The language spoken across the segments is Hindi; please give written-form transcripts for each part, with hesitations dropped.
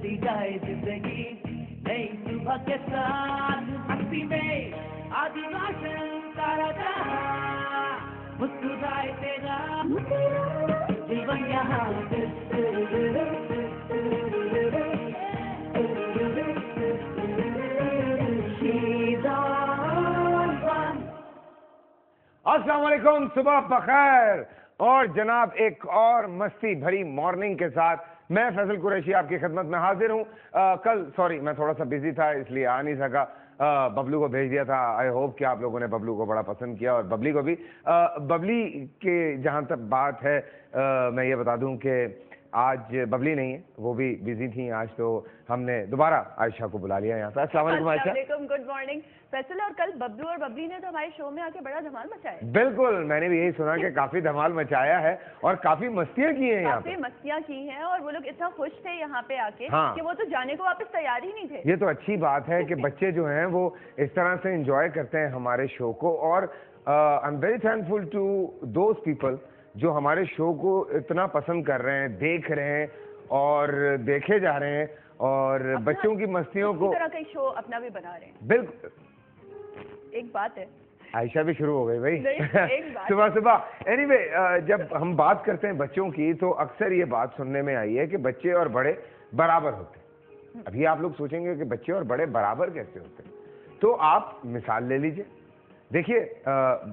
खुलती जाए जिंदगी नई सुबह के साथ हंसी में आदि रोशन तारा जहां मुस्कुराए तेरा जीवन यहाँ अस्सलाम वालेकुम, सुबह बखैर। और जनाब एक और मस्ती भरी मॉर्निंग के साथ मैं फैसल कुरैशी आपकी खिदमत में हाजिर हूँ। कल सॉरी मैं थोड़ा सा बिजी था इसलिए आ नहीं सका। बबलू को भेज दिया था। आई होप कि आप लोगों ने बबलू को बड़ा पसंद किया और बबली को भी। बबली के जहाँ तक बात है मैं ये बता दूं कि आज बबली नहीं है, वो भी बिजी थी आज, तो हमने दोबारा आयशा को बुला लिया यहाँ पे। अस्सलाम वालेकुम आयशा। Good morning Faisal. और कल बबलू और बबली ने तो हमारे शो में आके बड़ा धमाल मचाया। बिल्कुल, मैंने भी यही सुना कि काफी धमाल मचाया है और काफी मस्तियाँ की हैं यहाँ पे। काफी मस्तियाँ की हैं और वो लोग इतना खुश थे यहाँ पे आके हाँ। कि वो तो जाने को वापस तैयार ही नहीं थे। ये तो अच्छी बात है कि बच्चे जो हैं वो इस तरह से एंजॉय करते हैं हमारे शो को। और I am very thankful to those people जो हमारे शो को इतना पसंद कर रहे हैं, देख रहे हैं और देखे जा रहे हैं और बच्चों की मस्तियों को तरह का शो अपना भी बना रहे हैं। बिल्कुल। एक बात है, आयशा भी शुरू हो गई भाई एक बात सुबह सुबह। एनीवे, जब हम बात करते हैं बच्चों की तो अक्सर ये बात सुनने में आई है कि बच्चे और बड़े बराबर होते हैं। अभी आप लोग सोचेंगे कि बच्चे और बड़े बराबर कैसे होते हैं, तो आप मिसाल ले लीजिए। देखिए,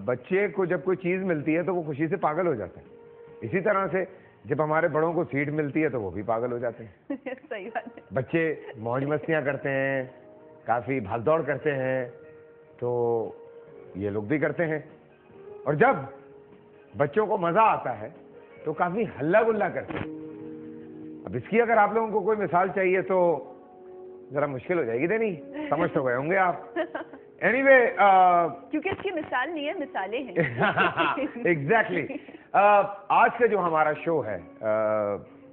बच्चे को जब कोई चीज मिलती है तो वो खुशी से पागल हो जाते हैं। इसी तरह से जब हमारे बड़ों को सीट मिलती है तो वो भी पागल हो जाते हैं। सही बात है। बच्चे मौज मस्तियां करते हैं, काफी भागदौड़ करते हैं, तो ये लोग भी करते हैं। और जब बच्चों को मजा आता है तो काफी हल्ला गुल्ला करते हैं। अब इसकी अगर आप लोगों को कोई मिसाल चाहिए तो जरा मुश्किल हो जाएगी देनी, समझ तो गए होंगे आप। एनीवे, क्योंकि इसकी मिसाल नहीं है, मिसालें हैं। एग्जैक्टली। आज का जो हमारा शो है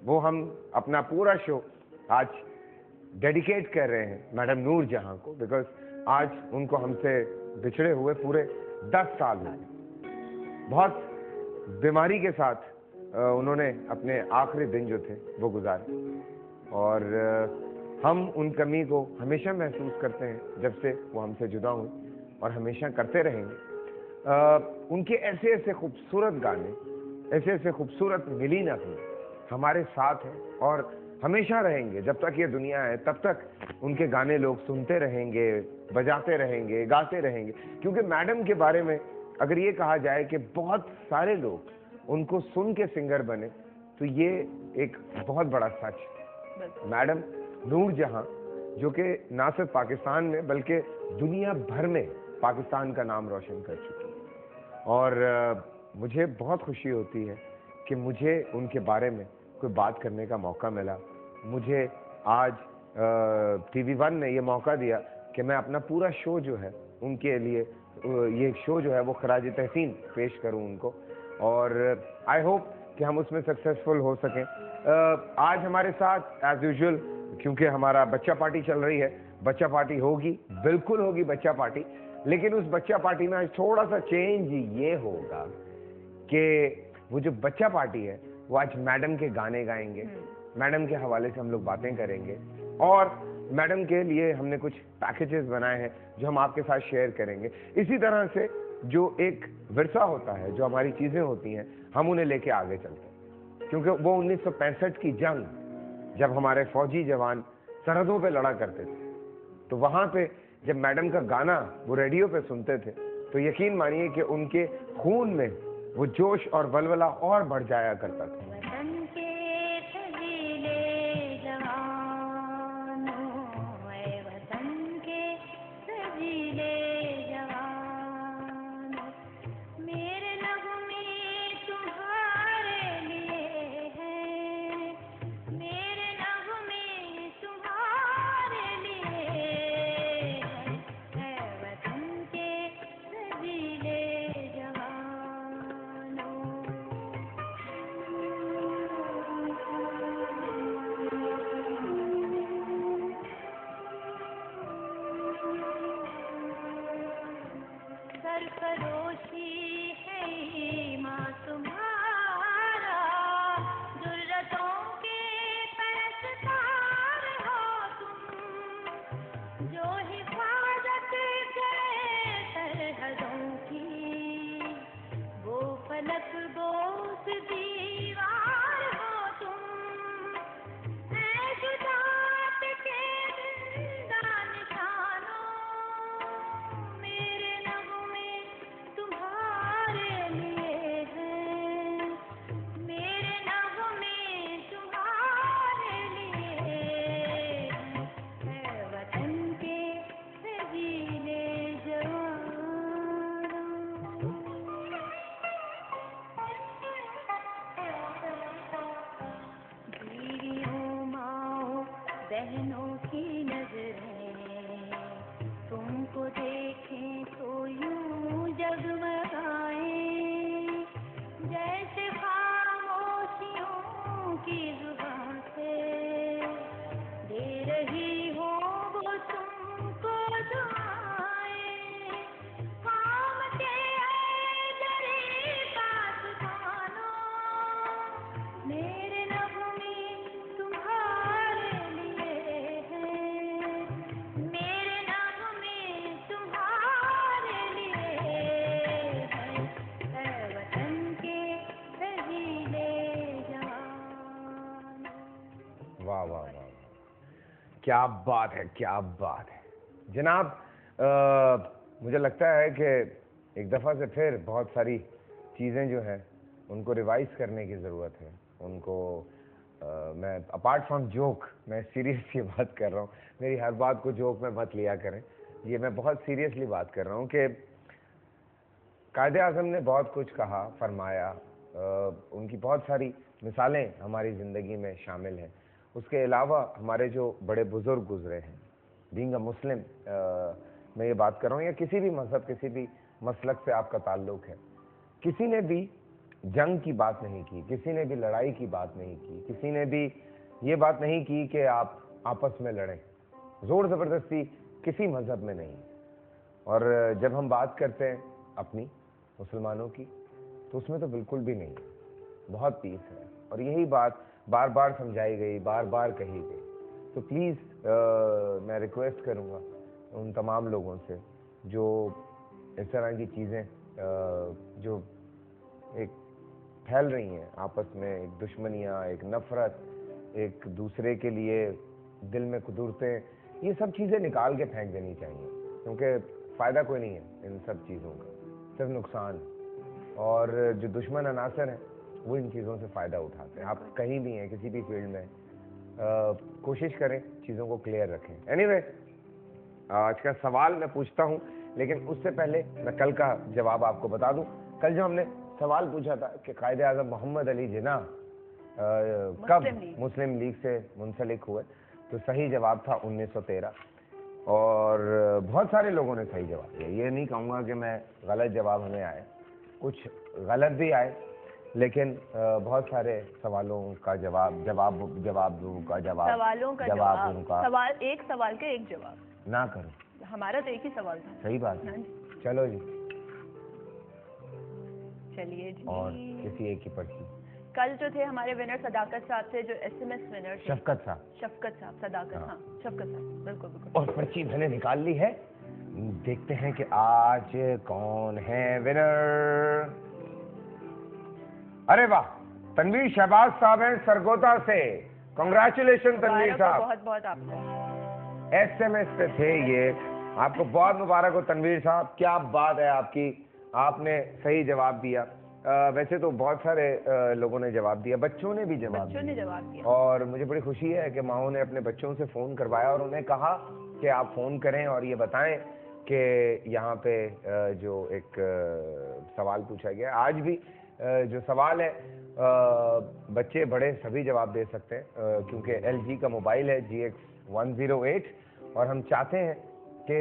वो हम अपना पूरा शो आज डेडिकेट कर रहे हैं मैडम नूर जहां को, बिकॉज आज उनको हमसे बिछड़े हुए पूरे 10 साल हो गए। बहुत बीमारी के साथ उन्होंने अपने आखिरी दिन जो थे वो गुजारे और हम उन कमी को हमेशा महसूस करते हैं जब से वो हमसे जुदा हुए और हमेशा करते रहेंगे। उनके ऐसे ऐसे खूबसूरत गाने, ऐसे ऐसे खूबसूरत मिली नगमे हमारे साथ हैं और हमेशा रहेंगे। जब तक ये दुनिया है तब तक उनके गाने लोग सुनते रहेंगे, बजाते रहेंगे, गाते रहेंगे। क्योंकि मैडम के बारे में अगर ये कहा जाए कि बहुत सारे लोग उनको सुन के सिंगर बने तो ये एक बहुत बड़ा सच है। मैडम नूर जहां जो कि ना सिर्फ पाकिस्तान में बल्कि दुनिया भर में पाकिस्तान का नाम रोशन कर चुकी है और मुझे बहुत खुशी होती है कि मुझे उनके बारे में कोई बात करने का मौका मिला। मुझे आज TV1 ने ये मौका दिया कि मैं अपना पूरा शो जो है उनके लिए, ये शो जो है वो खराज तहसीन पेश करूं उनको और आई होप कि हम उसमें सक्सेसफुल हो सकें। आज हमारे साथ एज यूजुअल, क्योंकि हमारा बच्चा पार्टी चल रही है, बच्चा पार्टी होगी, बिल्कुल होगी बच्चा पार्टी। लेकिन उस बच्चा पार्टी में आज थोड़ा सा चेंज ये होगा कि वो जो बच्चा पार्टी है वो आज मैडम के गाने गाएंगे, मैडम के हवाले से हम लोग बातें करेंगे और मैडम के लिए हमने कुछ पैकेजेस बनाए हैं जो हम आपके साथ शेयर करेंगे। इसी तरह से जो एक विरसा होता है, जो हमारी चीजें होती हैं, हम उन्हें लेके आगे चलते हैं। क्योंकि वो 1965 की जंग, जब हमारे फौजी जवान सरहदों पे लड़ा करते थे, तो वहां पे जब मैडम का गाना वो रेडियो पे सुनते थे तो यकीन मानिए कि उनके खून में वो जोश और वलवला और बढ़ जाया करता था। नैनों की नजरें तुमको देखें तो यूं जगमगाए, जैसे खामोशियों की जुबान से दे रही हो वो तुमको दुआएं। काम के जरी बात मानो, मेरे नगमे तुम्हारे लिए हैं, मेरे नगमे तुम्हारे लिए हैं। ऐ वतन के रहीले जवान। वाह वाह वाह वाह, क्या बात है, क्या बात है जनाब। मुझे लगता है कि एक दफ़ा से फिर बहुत सारी चीज़ें जो हैं उनको रिवाइज करने की ज़रूरत है। उनको मैं अपार्ट फ्रॉम जोक, मैं सीरियसली बात कर रहा हूँ, मेरी हर बात को जोक में मत लिया करें। ये मैं बहुत सीरियसली बात कर रहा हूँ कि कायदे आज़म ने बहुत कुछ कहा, फरमाया, उनकी बहुत सारी मिसालें हमारी ज़िंदगी में शामिल हैं। उसके अलावा हमारे जो बड़े बुज़ुर्ग गुजरे हैं, बीइंग अ मुस्लिम, मैं ये बात कर रहा हूँ, या किसी भी मज़हब, किसी भी मसलक से आपका ताल्लुक़ है, किसी ने भी जंग की बात नहीं की, किसी ने भी लड़ाई की बात नहीं की, किसी ने भी ये बात नहीं की कि आप आपस में लड़ें, ज़ोर ज़बरदस्ती किसी मज़हब में नहीं। और जब हम बात करते हैं अपनी मुसलमानों की, तो उसमें तो बिल्कुल भी नहीं है, बहुत पीस है। और यही बात बार बार समझाई गई, बार बार कही गई। तो प्लीज़ मैं रिक्वेस्ट करूँगा उन तमाम लोगों से जो इस तरह की चीज़ें जो एक फैल रही हैं आपस में, एक दुश्मनियाँ, एक नफ़रत, एक दूसरे के लिए दिल में कुदरतें, ये सब चीज़ें निकाल के फेंक देनी चाहिए, क्योंकि फ़ायदा कोई नहीं है इन सब चीज़ों का, सिर्फ नुकसान। और जो दुश्मन अनासर हैं वो इन चीज़ों से फ़ायदा उठाते हैं। आप कहीं भी हैं, किसी भी फील्ड में, कोशिश करें चीज़ों को क्लियर रखें। एनीवे, आज का सवाल मैं पूछता हूँ, लेकिन उससे पहले मैं कल का जवाब आपको बता दूँ। कल जो हमने सवाल पूछा था कि कायदे आज़म मोहम्मद अली जिन्ना कब मुस्लिम लीग से मुंसलिक हुए, तो सही जवाब था 1913। और बहुत सारे लोगों ने सही जवाब दिया। ये नहीं कहूँगा कि मैं गलत जवाब हमें आए, कुछ गलत भी आए, लेकिन बहुत सारे सवालों का जवाब सवाल, एक सवाल का एक जवाब ना करो। हमारा तो एक ही सवाल था। सही बात है। हाँ जी। चलो जी, चलिए जी। और किसी एक की पर्ची। कल जो थे हमारे विनर सदाकत साहब थे, जो SMS विनर थे। शफकत साहब, सदाकत, हाँ शफकत साहब, बिल्कुल बिल्कुल। और पर्ची मैंने निकाल ली है। देखते हैं कि आज कौन है विनर। अरे वाह, तनवीर शहबाज साहब हैं सरगोदा से। कांग्रेचुलेशन तनवीर साहब, बहुत बहुत आपको। SMS पे थे ये, आपको बहुत मुबारक हो तनवीर साहब, क्या बात है आपकी, आपने सही जवाब दिया। वैसे तो बहुत सारे लोगों ने जवाब दिया, बच्चों ने भी जवाब दिया। और मुझे बड़ी खुशी है कि माओ ने अपने बच्चों से फ़ोन करवाया और उन्हें कहा कि आप फ़ोन करें और ये बताएं कि यहाँ पे जो एक सवाल पूछा गया, आज भी जो सवाल है बच्चे बड़े सभी जवाब दे सकते हैं, क्योंकि LG का मोबाइल है GX108, और हम चाहते हैं कि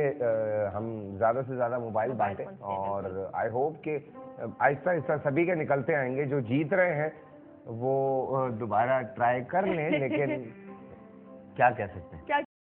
हम ज़्यादा से ज़्यादा मोबाइल बांटें। और आई होप कि आहिस्ता आहिस्ता सभी के निकलते आएंगे। जो जीत रहे हैं वो दोबारा ट्राई कर लें, लेकिन क्या कह सकते हैं।